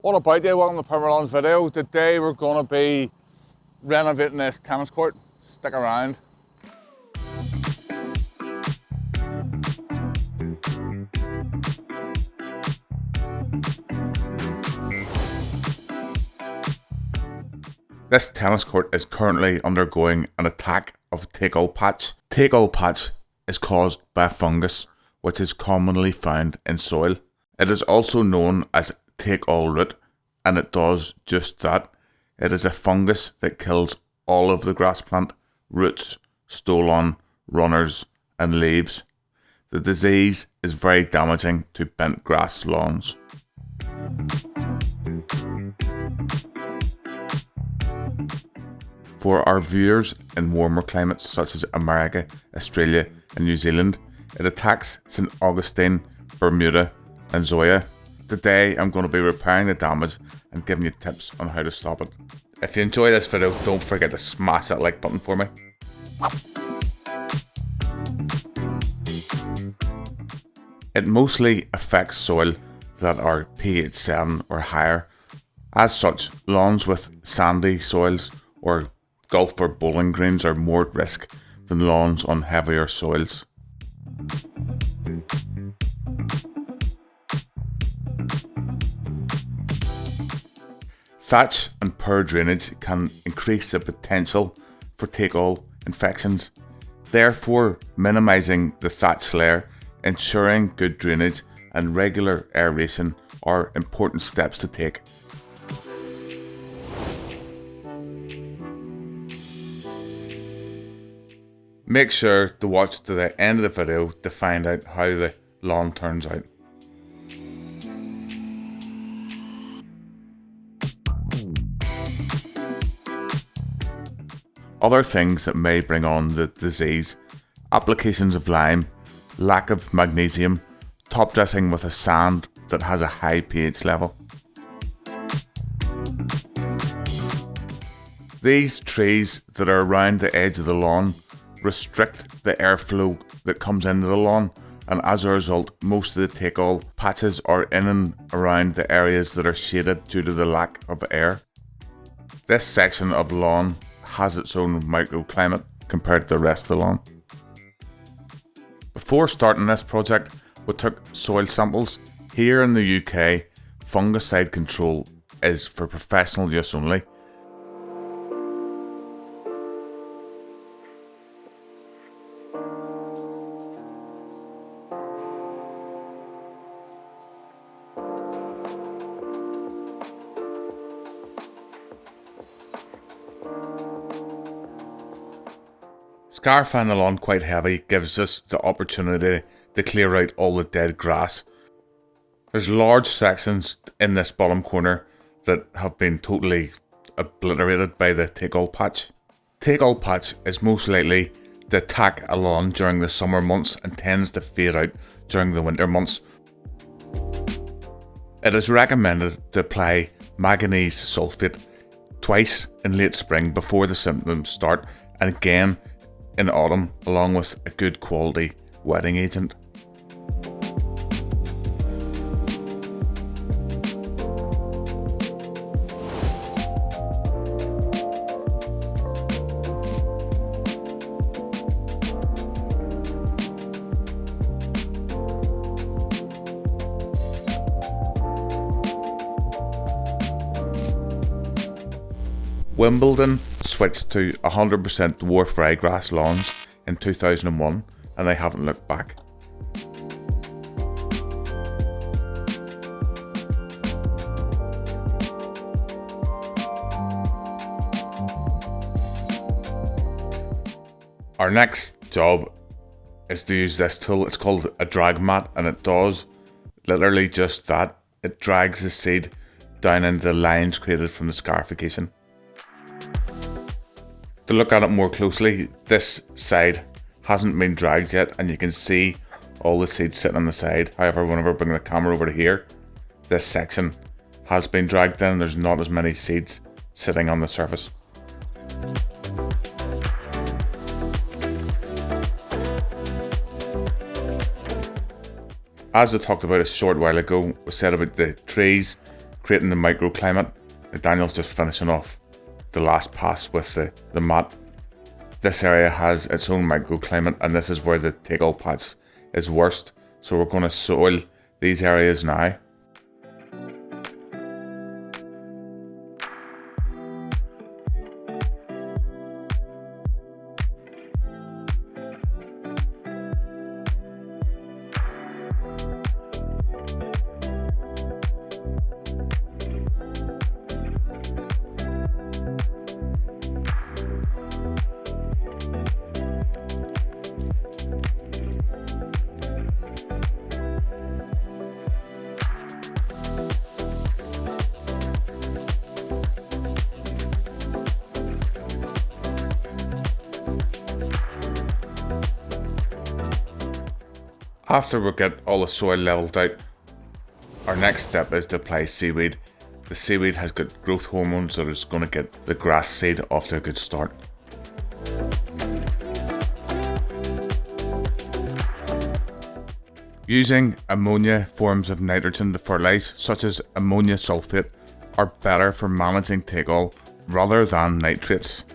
What about you? Welcome to Permalon's video. Today we're going to be renovating this tennis court. Stick around. This tennis court is currently undergoing an attack of take-all patch. Take-all patch is caused by a fungus which is commonly found in soil. It is also known as take-all root, and it does just that. It is a fungus that kills all of the grass plant, roots, stolon, runners and leaves. The disease is very damaging to bent grass lawns. For our viewers in warmer climates such as America, Australia and New Zealand, it attacks St. Augustine, Bermuda and Zoysia. Today I'm going to be repairing the damage and giving you tips on how to stop it. If you enjoy this video, don't forget to smash that like button for me. It mostly affects soil that are pH 7 or higher. As such, lawns with sandy soils or golf or bowling greens are more at risk than lawns on heavier soils. Thatch and poor drainage can increase the potential for take-all infections. Therefore, minimising the thatch layer, ensuring good drainage and regular aeration are important steps to take. Make sure to watch to the end of the video to find out how the lawn turns out. Other things that may bring on the disease: applications of lime, lack of magnesium, top dressing with a sand that has a high pH level. These trees that are around the edge of the lawn restrict the airflow that comes into the lawn, and as a result most of the take-all patches are in and around the areas that are shaded due to the lack of air. This section of lawn has its own microclimate compared to the rest of the lawn. Before starting this project, we took soil samples. Here in the UK, fungicide control is for professional use only. Scarifying the lawn quite heavy gives us the opportunity to clear out all the dead grass. There's large sections in this bottom corner that have been totally obliterated by the take-all patch. Take-all patch is most likely to attack a lawn during the summer months and tends to fade out during the winter months. It is recommended to apply manganese sulfate twice in late spring before the symptoms start, and again in autumn, along with a good quality wetting agent. Wimbledon switched to 100% dwarf ryegrass lawns in 2001 and they haven't looked back. Our next job is to use this tool. It's called a drag mat, and it does literally just that. It drags the seed down into the lines created from the scarification. To look at it more closely, this side hasn't been dragged yet and you can see all the seeds sitting on the side. However, whenever I bring the camera over to here, this section has been dragged in and there's not as many seeds sitting on the surface. As I talked about a short while ago, we said about the trees creating the microclimate. Daniel's just finishing off the last pass with the mat. This area has its own microclimate, and this is where the take-all patch is worst. So we're going to soil these areas now. After we get all the soil leveled out, our next step is to apply seaweed. The seaweed has got growth hormones that is going to get the grass seed off to a good start. Using ammonia forms of nitrogen to fertilise, such as ammonia sulfate, are better for managing take-all rather than nitrates.